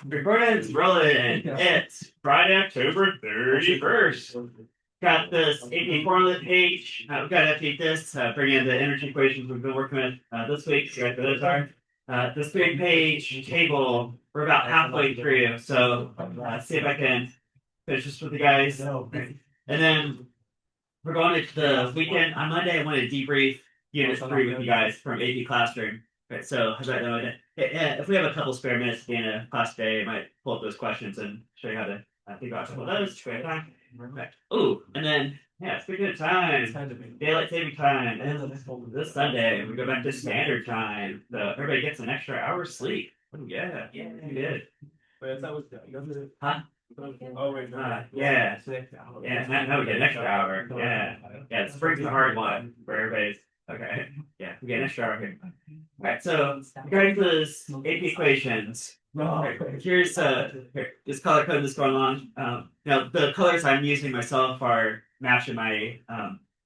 Recording's rolling. It's Friday, October 31st. Got this AP formula page. We've got to update this, bring in the energy equations we've been working with this week. See what those are. This big page table, we're about halfway through. So see if I can finish this with you guys. And then we're going into the weekend. On Monday, I want to debrief Unit 3 with you guys from AP Classroom. Right, so how's that going? If we have a couple spare minutes at the end of class day, I might pull up those questions and show you how to think about some of those. Time. Right. Ooh, and then, speaking of time, daylight saving time. And this Sunday, we go back to standard time. So everybody gets an extra hour of sleep. Oh, yeah, we did. Wait, that was you Huh? Oh wait, yeah. Now we get an extra hour. Yeah. Spring's the hard one for everybody's. Okay. Yeah, we get an extra hour here. All right. So regarding those AP equations, here's this color code that's going on. Now the colors I'm using myself are matching my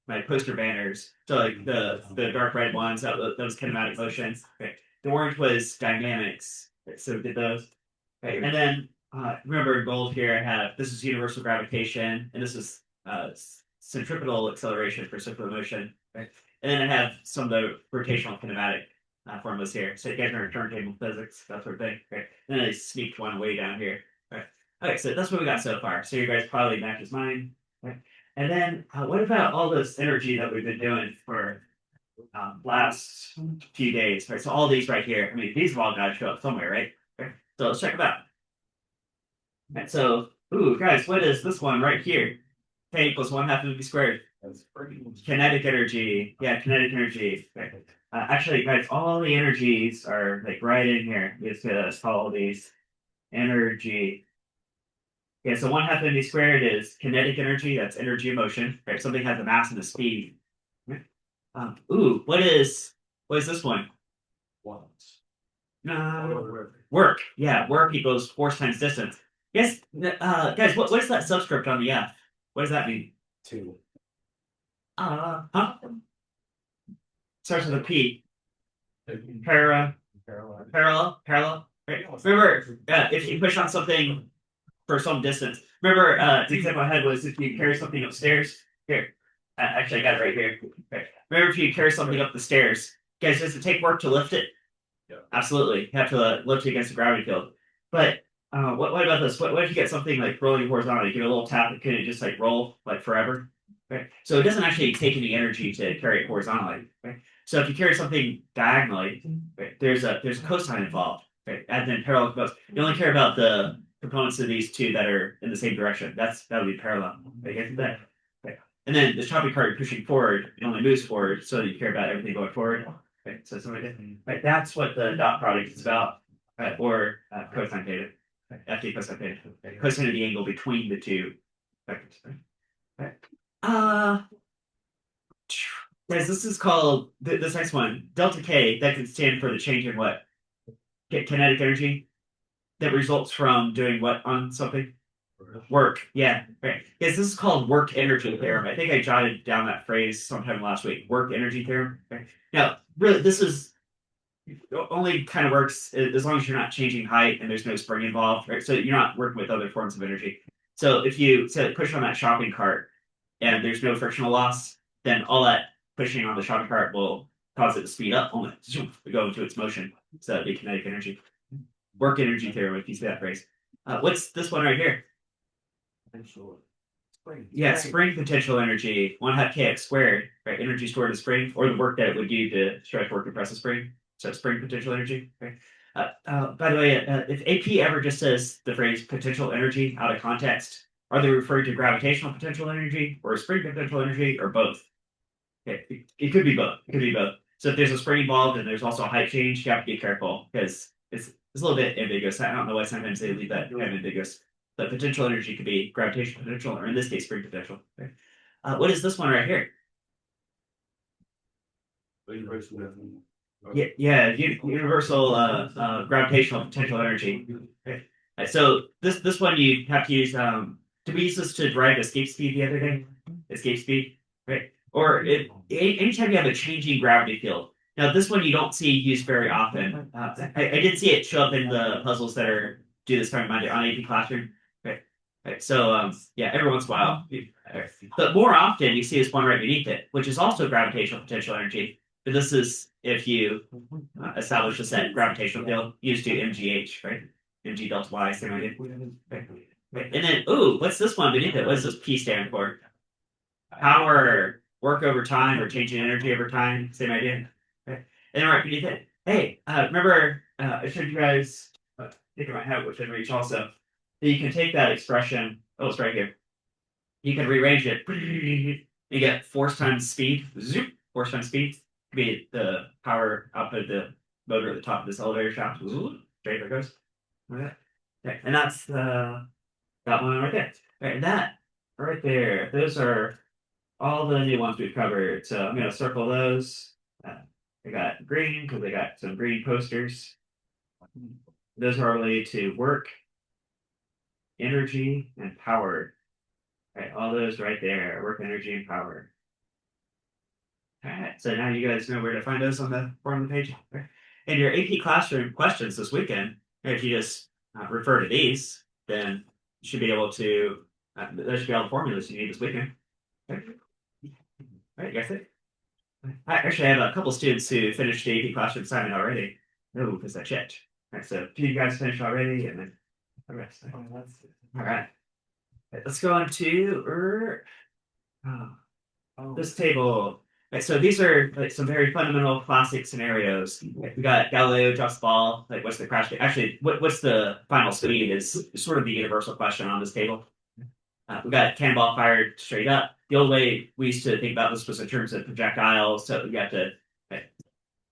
my poster banners. So like the dark red ones, that was kinematic motion. Okay. The orange was dynamics. So we did those. Okay. And then remember in gold here I have this is universal gravitation and this is centripetal acceleration for circular motion. Right? And then I have some of the rotational kinematic formulas here. So you guys are in turntable physics, that sort of thing. Right? And then I sneaked one way down here. Right? Okay, so that's what we got so far. So you guys probably matches mine. Right? And then what about all this energy that we've been doing for last few days? Right? So all these right here. I mean, these have all got to show up somewhere, right? Okay. So let's check them out. Right, so, guys, what is this one right here? K equals 1/2 mv squared. Kinetic energy. Yeah, kinetic energy. Right. Actually, guys, all the energies are like right in here. Let's call these energy. Yeah, so 1/2 mv squared is kinetic energy. That's energy of motion. Right. Something has a mass and a speed. Right. What is this one? Work. Yeah, work equals force times distance. Yes, guys, what is that subscript on the F? What does that mean? 2. Huh? Starts with a P. Parallel. Right. Remember, if you push on something for some distance. Remember, the example I had was if you carry something upstairs. Here, actually, I got it right here. Right. Remember, if you carry something up the stairs, guys, does it take work to lift it? Yeah. Absolutely, you have to lift it against the gravity field. But what about this? What if you get something like rolling horizontally? You give it a little tap, it could just like roll like forever. Right? So it doesn't actually take any energy to carry it horizontally. Right? So if you carry something diagonally, right, there's a cosine involved. Right? And then parallel cosine. You only care about the components of these two that are in the same direction. That would be parallel. Right? That. Right? And then the shopping cart pushing forward, it only moves forward, so you care about everything going forward. Right? So right, that's what the dot product is about, right? Or cosine theta. FD cosine theta. Cosine of the angle between the two vectors. Right? Guys, this is called this next one, delta K. That can stand for the change in what? Kinetic energy that results from doing what on something? Work. Yeah, right. Yes, this is called work energy theorem. I think I jotted down that phrase sometime last week. Work energy theorem. Right? Now, really, this is only kind of works as long as you're not changing height and there's no spring involved, right? So you're not working with other forms of energy. So if you push on that shopping cart and there's no frictional loss, then all that pushing on the shopping cart will cause it to speed up, only to go into its motion. So that'd be kinetic energy. Work energy theorem, if you see that phrase. What's this one right here? Yeah, spring potential energy, 1/2 kx squared, right? Energy stored in spring, or the work that it would do to stretch or compress a spring. So spring potential energy. Right? By the way, if AP ever just says the phrase potential energy out of context, are they referring to gravitational potential energy or spring potential energy or both? Okay, it could be both. It could be both. So if there's a spring involved and there's also a height change, you have to be careful because it's a little bit ambiguous. I don't know why sometimes they leave that kind of ambiguous. But potential energy could be gravitational potential, or in this case, spring potential. Okay. What is this one right here? Yeah, universal gravitational potential energy. Okay. So this one you have to use. Did we use this to derive escape speed the other day? Escape speed, right? Or anytime you have a changing gravity field. Now this one you don't see used very often. I did see it show up in the puzzles that are do this time on AP Classroom. Okay. Right. So yeah, every once in a while. But more often you see this one right beneath it, which is also gravitational potential energy. But this is if you establish a set gravitational field used to MGH, right? MG delta Y, same idea. Right. And then, ooh, what's this one beneath it? What does this P stand for? Power, work over time, or changing energy over time, same idea. Okay. And then right beneath it, hey, remember I showed you guys, I think I might have it within reach also, that you can take that expression, oh, it's right here. You can rearrange it. You get force times speed, zoop, force times speed, be the power output of the motor at the top of this elevator shaft, zoop, straight there it goes. Okay. Okay. And that's that one right there. Okay, and that right there, those are all the new ones we've covered. So I'm going to circle those. I got green because I got some green posters. Those are related to work, energy, and power. Right, all those right there, work, energy, and power. All right, so now you guys know where to find those on the bottom of the page. Okay. And your AP Classroom questions this weekend, if you just refer to these, then you should be able to, that should be all the formulas you need this weekend. Okay. All right, you guys think? I actually have a couple students who finished the AP Classroom assignment already. Oh, because I checked. All right, so a few of you guys finished already, and then the rest. All right. Let's go on to this table. Right, so these are like some very fundamental classic scenarios. We got Galileo drops the ball. Like, what's the crash speed? Actually, what's the final speed is sort of the universal question on this table. We got cannonball fired straight up. The old way we used to think about this was in terms of projectiles. So we got to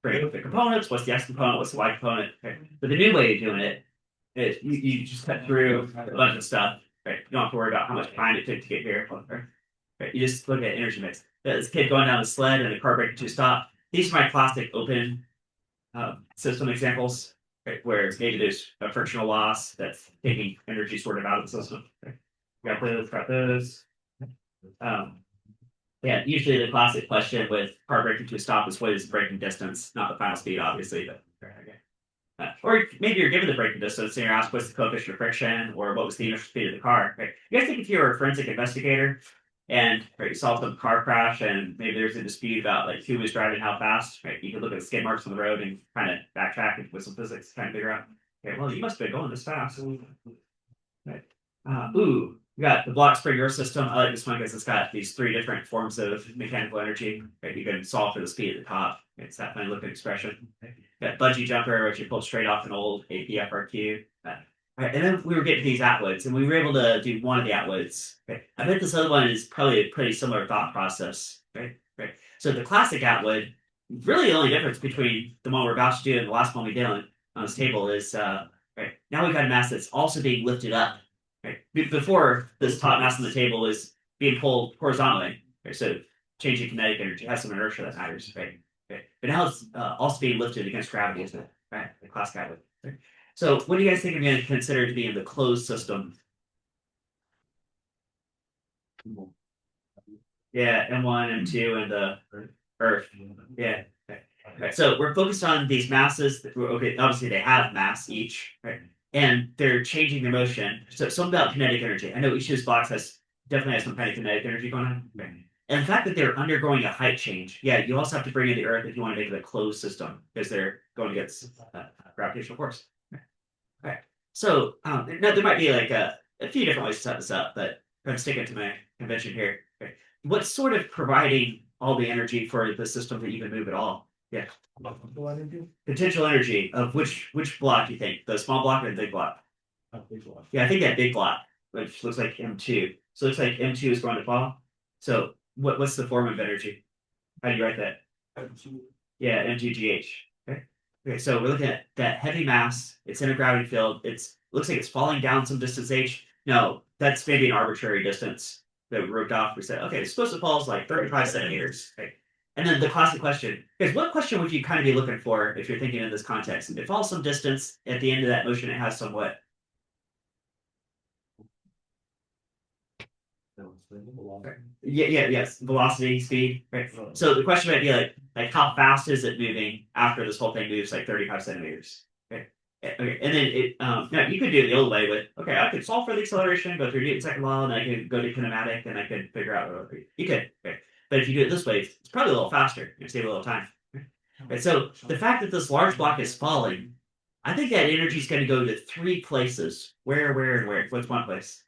bring up the components. What's the X component? What's the Y component? Okay. But the new way of doing it is you just cut through a bunch of stuff. Right? You don't have to worry about how much time it took to get here. Right? You just look at energy mix. This kid going down the sled and the car breaking to a stop. These are my classic open system examples, right? Where maybe there's a frictional loss that's taking energy sort of out of the system. Okay. Got those. Yeah, usually the classic question with car braking to a stop is what is the braking distance, not the final speed, obviously, but okay. Or maybe you're given the braking distance and you're asked what's the coefficient of friction or what was the initial speed of the car. Right? You guys think if you were a forensic investigator and right, you saw some car crash and maybe there's a dispute about like who was driving how fast, right? You could look at the skid marks on the road and kind of backtrack with some physics, trying to figure out, okay, well, you must have been going this fast. Right. Ooh, we got the block Springer system. I like this one because it's got these three different forms of mechanical energy. Right? You can solve for the speed at the top. It's that funny looking expression. Got bungee jumper, which you pull straight off an old APFRQ. Right, and then we were getting these Atwoods, and we were able to do one of the Atwoods. Right? I bet this other one is probably a pretty similar thought process. Right? So the classic Atwood, really the only difference between the one we're about to do and the last one we did on this table is right now we've got a mass that's also being lifted up. Right? Before this top mass on the table is being pulled horizontally. Right? So changing kinetic energy has some inertia that matters. Right? But now it's also being lifted against gravity, isn't it? Right? The classic Atwood. Right? So what do you guys think are going to consider to be in the closed system? Yeah, M1, M2, and the Earth. Yeah. Okay. So we're focused on these masses. Okay, obviously they have mass each, right? And they're changing their motion. So something about kinetic energy. I know each of these blocks definitely has some kind of kinetic energy going on. Right? And the fact that they're undergoing a height change, yeah, you also have to bring in the Earth if you want to make it a closed system because they're going against gravitational force. Okay. So there might be like a few different ways to set this up, but I'm sticking to my convention here. Okay. What's sort of providing all the energy for the system to even move at all? Yeah. Potential energy of which block do you think? The small block or the big block? Big block. Yeah, I think that big block, which looks like M2. So it looks like M2 is going to fall. So what's the form of energy? How do you write that? Yeah, M2GH. Okay, so we're looking at that heavy mass. It's in a gravity field. Looks like it's falling down some distance h. No, that's maybe an arbitrary distance that we wrote off. We said, okay, it's supposed to fall like 35 centimeters. Okay. And then the classic question, because what question would you kind of be looking for if you're thinking in this context? If it falls some distance, at the end of that motion, it has some what? Yes, velocity, speed. Right. So the question might be like how fast is it moving after this whole thing moves like 35 centimeters? Okay. Okay, and then now you could do it the old way with, okay, I could solve for the acceleration, go through Newton's second law, and I could go to kinematic, and I could figure out what you could. Okay. But if you do it this way, it's probably a little faster. You save a little time. Okay, so the fact that this large block is falling, I think that energy is going to go to three places. Where, and where? What's one place?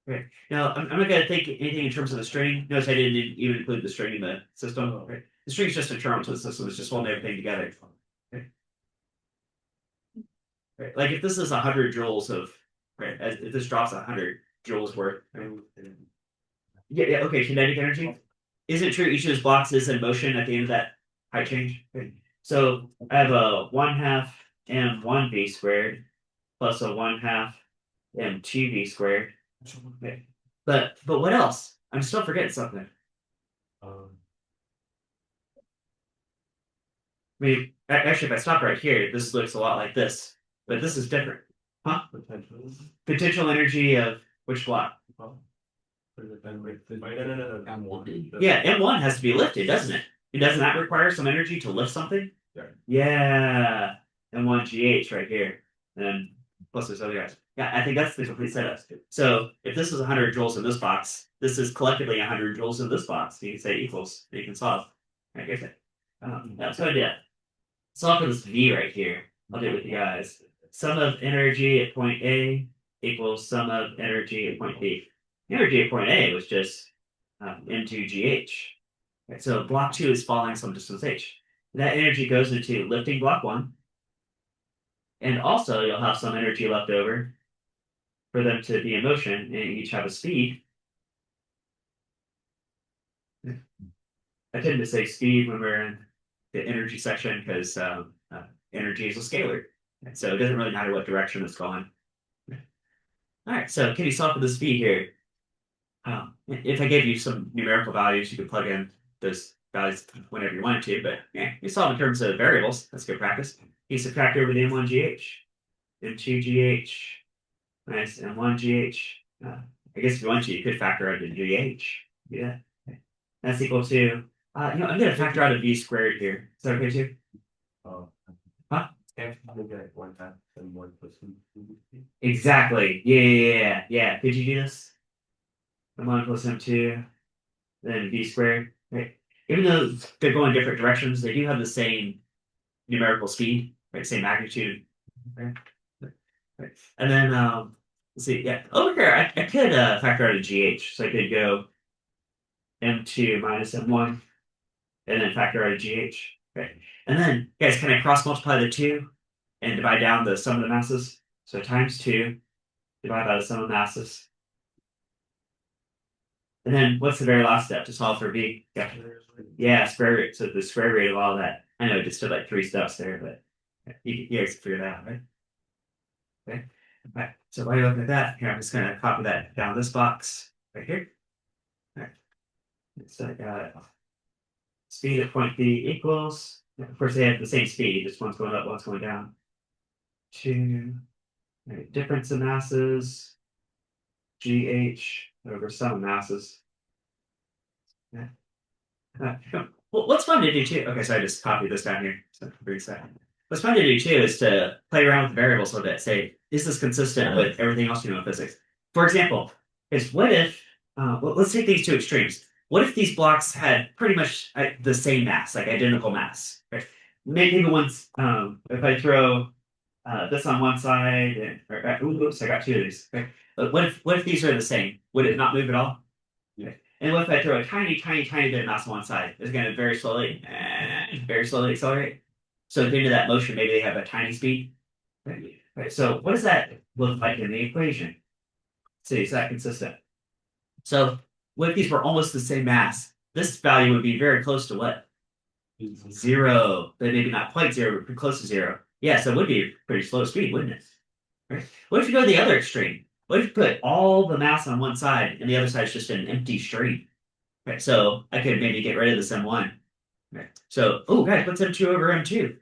Okay. Now, I'm not going to think anything in terms of the string. Notice I didn't even include the string in the system. Right? The string is just a term to the system. It's just holding everything together. Okay. Right. Like if this is 100 joules of, right, if this drops 100 joules worth. Right? Yeah, okay, kinetic energy. Is it true each of those blocks is in motion at the end of that height change? Okay. So I have a 1/2 m1 v squared plus a 1/2 m2 v squared. Okay. But what else? I'm still forgetting something. I mean, actually, if I stop right here, this looks a lot like this, but this is different. Huh? Potential energy of which block? Yeah, M1 has to be lifted, doesn't it? And doesn't that require some energy to lift something? Yeah. M1 GH right here. And plus there's other guys. Yeah, I think that's the complete setup. So if this is 100 joules in this box, this is collectively 100 joules in this box. You can say equals, you can solve. I guess it. That's what I did. Solve for this V right here. I'll do it with you guys. Sum of energy at point A equals sum of energy at point B. Energy at point A was just M2GH. Right, so block 2 is falling some distance h. That energy goes into lifting block 1. And also, you'll have some energy left over for them to be in motion and each have a speed. I tend to say speed when we're in the energy section because energy is a scalar. So it doesn't really matter what direction it's going. All right, so can you solve for the speed here? If I gave you some numerical values, you could plug in those values whenever you wanted to, but yeah, you solve in terms of variables. That's good practice. You subtract over the M1GH, M2GH, nice, M1GH. I guess if you want to, you could factor out the GH. Yeah. That's equal to, I'm going to factor out a V squared here. Is that okay too? Huh? Exactly. Yeah. Could you do this? M1 plus M2, then V squared. Right? Even though they're going different directions, they do have the same numerical speed, right? Same magnitude. Right? And then let's see, yeah. Over here, I could factor out a GH. So I could go M2 minus M1, and then factor out a GH. Right? And then, guys, can I cross multiply the 2 and divide down the sum of the masses? So times 2, divide by the sum of masses. And then what's the very last step to solve for V? Yeah, square root. So the square root of all that. I know I just did like 3 steps there, but you guys can figure that out, right? Okay. All right. So while you're looking at that, here, I'm just going to copy that down this box right here. All right. So I got speed at point B equals, of course, they have the same speed, just one's going up, one's going down. 2, right, difference in masses, GH over sum of masses. Yeah. Well, what's fun to do too? Okay, so I just copied this down here. So what's fun to do too is to play around with the variables a little bit. Say, is this consistent with everything else you know in physics? For example, is what if? Well, let's take these two extremes. What if these blocks had pretty much the same mass, like identical mass? Right? Maybe once, if I throw this on one side, and oops, I got 2 of these. Right? But what if these are the same? Would it not move at all? Yeah. And what if I throw a tiny bit of mass on one side? It's going to very slowly accelerate. So at the end of that motion, maybe they have a tiny speed. Right. So what does that look like in the equation? See, is that consistent? So what if these were almost the same mass? This value would be very close to what? 0. But maybe not quite 0, but pretty close to 0. Yeah, so it would be a pretty slow speed, wouldn't it? Right. What if you go to the other extreme? What if you put all the mass on one side and the other side is just an empty stream? Right, so I could maybe get rid of this M1. Right. So, oh guys, what's M2 over M2?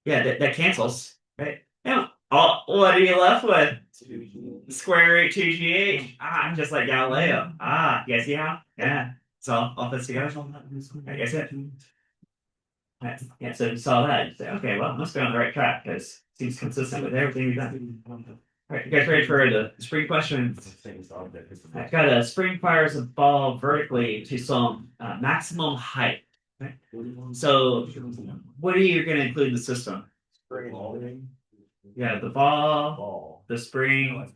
Yeah, that cancels. Right. Now, what are you left with? Square root 2GH. Just like Galileo. You guys see how? Yeah. saw all this together? I guess it. Yeah, so if you saw that, you say, okay, well, must be on the right track because it seems consistent with everything we've done. All right, you guys ready for the spring question? I've got a spring fires a ball vertically to some maximum height. Right? So, what are you going to include in the system? Yeah, the ball, the spring,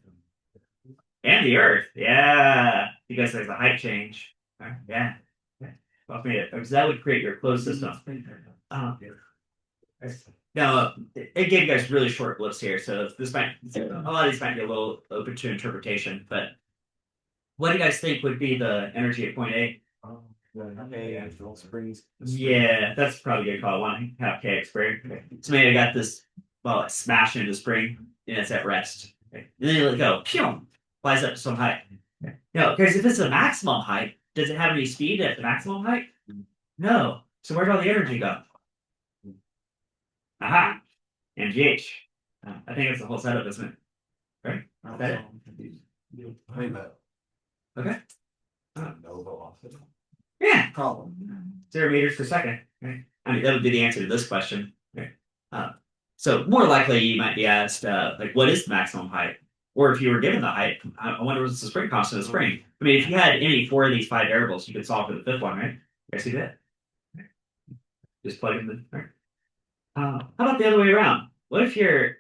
and the earth. Yeah, because there's a height change. Yeah. Well, because that would create your closed system. Now, it gave you guys really short lists here, so this might a lot of these might be a little open to interpretation. But what do you guys think would be the energy at point A? Yeah, that's probably a good call. 1.5 kx spring. Okay. So maybe I got this well, smash into the spring and it's at rest. Okay. And then you let it go, pew, flies up to some height. Okay. No, because if it's the maximum height, does it have any speed at the maximum height? No. So where'd all the energy go? Aha! MGH. I think it's the whole setup, isn't it? Right? Is that it? Okay. Yeah. 0 meters per second. Right? I mean, that would be the answer to this question. Okay. So more likely you might be asked, like, what is the maximum height? Or if you were given the height, I wonder what's the spring constant of the spring. I mean, if you had any 4 of these 5 variables, you could solve for the 5th one, right? You guys see that? Just plug in the. Right? How about the other way around? What if you're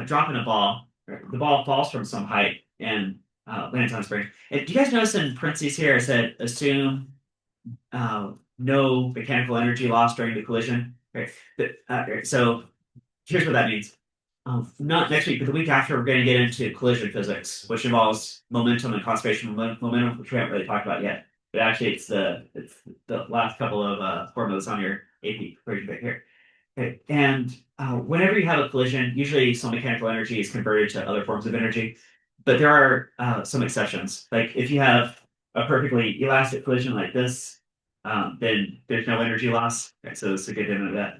dropping a ball, the ball falls from some height and lands on a spring? And do you guys notice in parentheses here I said assume no mechanical energy loss during the collision? Right. So here's what that means. Not next week, but the week after, we're going to get into collision physics, which involves momentum and conservation of momentum, which we haven't really talked about yet. But actually, it's the last couple of formulas on your AP equation right here. Okay. And whenever you have a collision, usually some mechanical energy is converted to other forms of energy. But there are some exceptions. Like if you have a perfectly elastic collision like this, then there's no energy loss. Right? So it's a good note of that.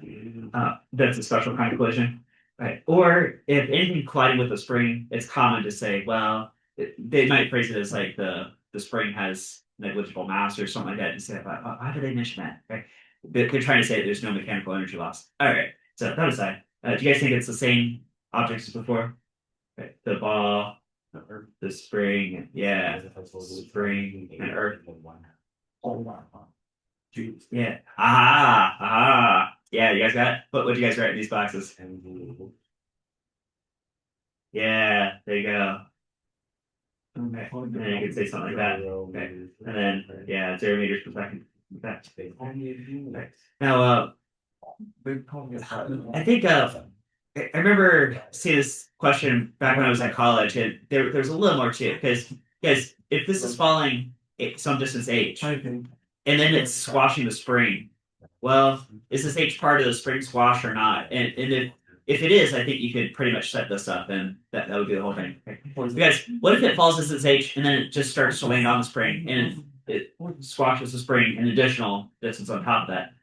That's a special kind of collision. Right. Or if anything colliding with a spring, it's common to say, well, they might phrase it as like the spring has negligible mass or something like that. And say, why do they mention that? Right. They're trying to say there's no mechanical energy loss. All right. So that aside, do you guys think it's the same objects as before? Right. The ball, the spring, yeah, spring and earth. Yeah. Aha. Yeah, you guys got it? What do you guys write in these boxes? Yeah, there you go. Okay. And then you could say something like that. Okay. And then, yeah, 0 meters per second. Okay. Now, I think I remember seeing this question back when I was in college, and there's a little more to it because if this is falling some distance h, and then it's squashing the spring, well, is this h part of the spring squash or not? And if it is, I think you could pretty much set this up, and that would be the whole thing. Okay. Because what if it falls distance h and then it just starts swaying on the spring and it squashes the spring an additional distance on top of that?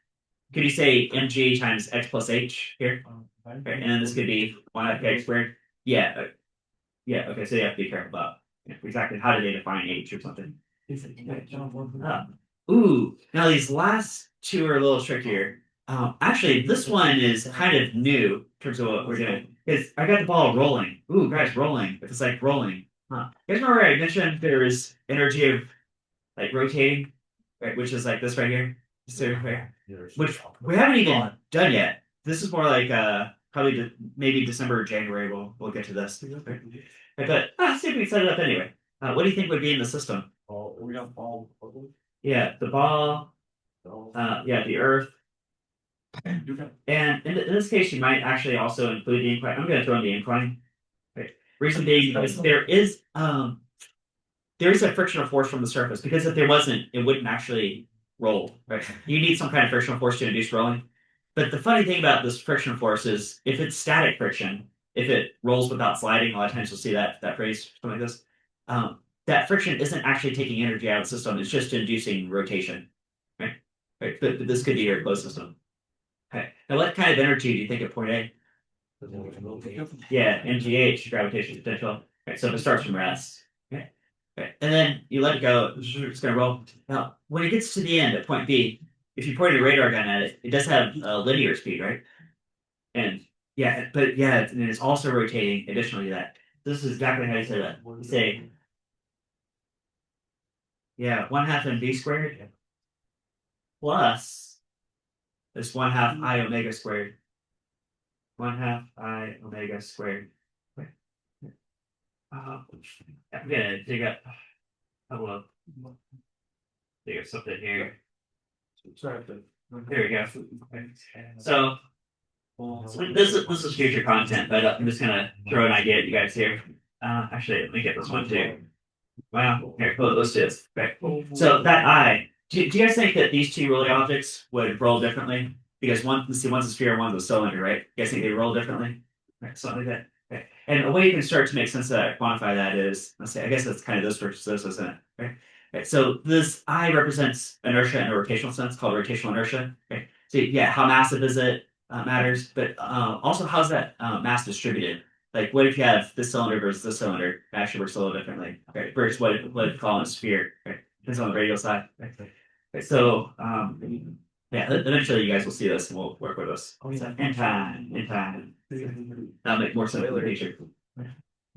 Could you say mg times x plus h here? Okay, and then this could be 1/x squared. Yeah. Yeah. Okay. So you have to be careful about exactly how do they define h or something. Ooh. Now these last two are a little trickier. Actually, this one is kind of new in terms of what we're doing. Because I got the ball rolling. Ooh, guys, rolling. It's like rolling. Huh. You guys remember I mentioned there is energy of like rotating, right? Which is like this right here. Which we haven't even done yet. This is more like probably maybe December or January. We'll get to this. But see if we can set it up anyway. What do you think would be in the system? Yeah, the ball. Yeah, the earth. And in this case, you might actually also include the incline. I'm going to throw in the incline. Right. Reason being because there is a frictional force from the surface. Because if there wasn't, it wouldn't actually roll. Right. You need some kind of frictional force to induce rolling. But the funny thing about this friction force is if it's static friction, if it rolls without sliding, a lot of times you'll see that phrase, something like this. That friction isn't actually taking energy out of the system. It's just inducing rotation. Right. But this could be your closed system. Okay. Now, what kind of energy do you think at point A? Yeah, MGH, gravitational potential. Okay, so if it starts from rest. Okay. Okay. And then you let it go. It's going to roll. Now, when it gets to the end at point B, if you point a radar gun at it, it does have a linear speed, right? And yeah, but yeah, and it's also rotating additionally to that. This is exactly how you say that. You say, yeah, 1/2 mv squared plus this 1/2 I omega squared. 1/2 I omega squared. Wait. I'm gonna dig up. Hello. Dig up something here. Sorry. There we go. So this is future content, but I'm just gonna throw an idea at you guys here. Actually, let me get this one too. Wow. Here, let's do this. Okay. So that I. Do you guys think that these two rolling objects would roll differently? Because let's see, one's a sphere, one's a cylinder, right? You guys think they roll differently? Right, something like that. Okay. And a way you can start to make sense of that, quantify that is, let's say, I guess that's kind of this versus this, isn't it? Right? Okay. So this I represents inertia in a rotational sense, called rotational inertia. Okay. So yeah, how massive is it matters, but also how's that mass distributed? Like, what if you have this cylinder versus this cylinder? It actually works a little differently. Okay. Versus what if you call it a sphere? Okay. Depends on the radial side. Okay. So yeah, eventually you guys will see this and we'll work with this. In time. That'll make more sense in the future.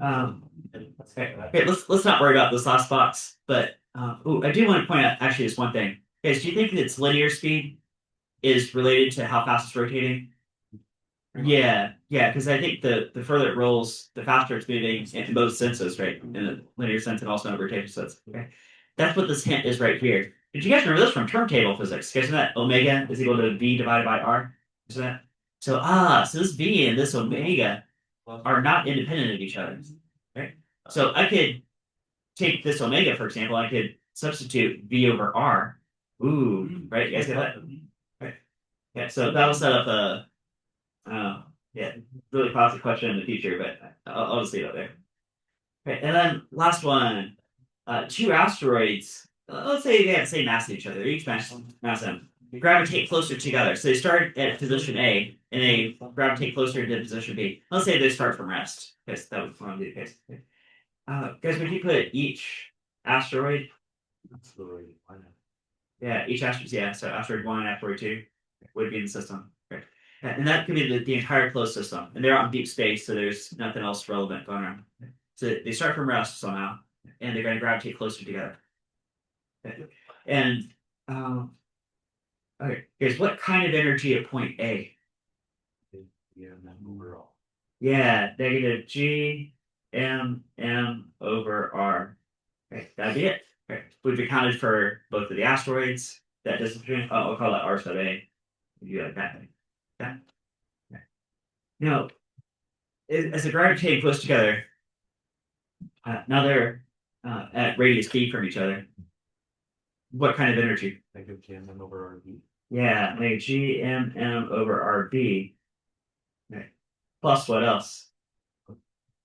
Okay, let's not worry about this last box, but I do want to point out actually just one thing. Guys, do you think that its linear speed is related to how fast it's rotating? Yeah, because I think the further it rolls, the faster it's moving in both senses, right? In a linear sense and also in a rotation sense. Okay. That's what this hint is right here. Did you guys remember this from turntable physics? You guys know that omega is equal to V divided by R? Is that? So this V and this omega are not independent of each other. Right? So I could take this omega, for example, I could substitute V over R. Ooh, right? You guys get that? Right. Yeah, so that'll set up a yeah, really positive question in the future, but I'll just leave it there. Okay, and then last one. Two asteroids, let's say they have the same mass as each other, each mass M, gravitate closer together. So they start at position A and they gravitate closer to position B. Let's say they start from rest, because that would probably be the case. Guys, would you put each asteroid? Yeah, each asteroid, yeah, so asteroid 1, asteroid 2 would be in the system. Okay. And that could be the entire closed system. And they're out in deep space, so there's nothing else relevant going on. So they start from rest somehow and they're going to gravitate closer together. Okay. And okay, here's what kind of energy at point A? Yeah, negative G M M over R. Okay, that'd be it. Okay. We've accounted for both of the asteroids, that distance between, we'll call that R sub A. You like that thing. Yeah. Okay. Now, as they're gravitating close together, now they're at radius b from each other. What kind of energy? Negative GMM over RB. Yeah, like GMM over RB. Okay. Plus what else?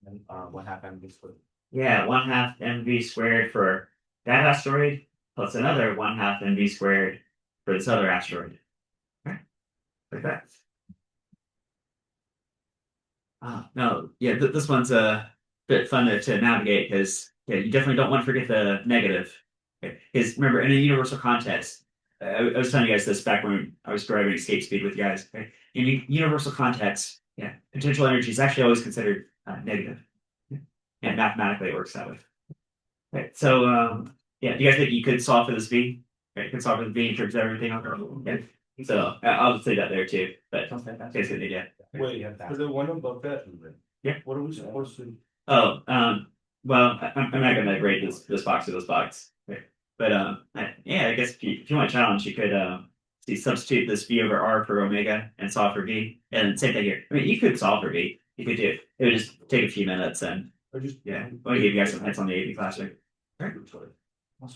And 1/2 MV squared. Yeah, 1/2 mv squared for that asteroid, plus another 1/2 mv squared for this other asteroid. Okay. Like that. No, yeah, this one's a bit fun to navigate because yeah, you definitely don't want to forget the negative. Because remember, in a universal context, I was telling you guys this back when I was driving escape speed with you guys. Okay? In universal context, yeah, potential energy is actually always considered negative. And mathematically, it works that way. Okay, so yeah, do you guys think you could solve for this V? Okay, you can solve for the V in terms of everything else. Yeah. So I'll just say that there too. But it's good idea. Wait, is there one above that? Yeah. What are we supposed to? Oh, well, I'm not gonna grade this box or this box. Okay. But yeah, I guess if you want a challenge, you could substitute this V over R for omega and solve for V. And same thing here. I mean, you could solve for V. You could do it. It would just take a few minutes and yeah. I want to give you guys some hints on the AP class. Right?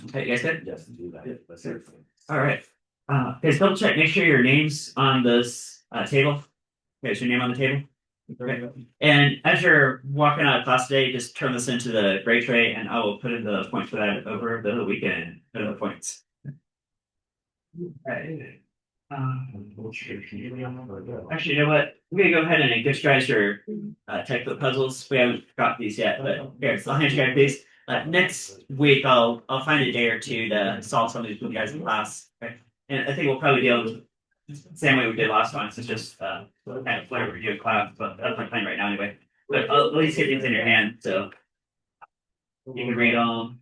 Okay, you guys good? Yes, do that. Let's see. All right. Guys, double check. Make sure your name's on this table. Okay, is your name on the table? Okay. And as you're walking out of class today, just turn this into the gray tray, and I will put in the points for that over the weekend. Put in the points. Right. Actually, you know what? I'm gonna go ahead and get you guys your textbook puzzles. We haven't got these yet, but here, so I'll hand you guys these. next week I'll find a day or two to solve some of these with you guys in class. Okay? And I think we'll probably deal with the same way we did last time. So it's just kind of whatever we do in class, but that's my plan right now anyway. But I'll at least get things in your hand so you can read them.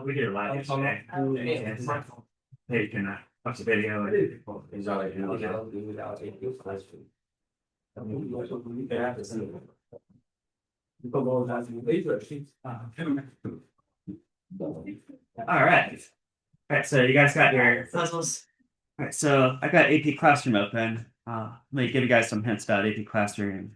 We did it live yesterday. Hey, you can watch the video. All right. All right, so you guys got your puzzles. All right, so I got AP Classroom open. Let me give you guys some hints about AP Classroom.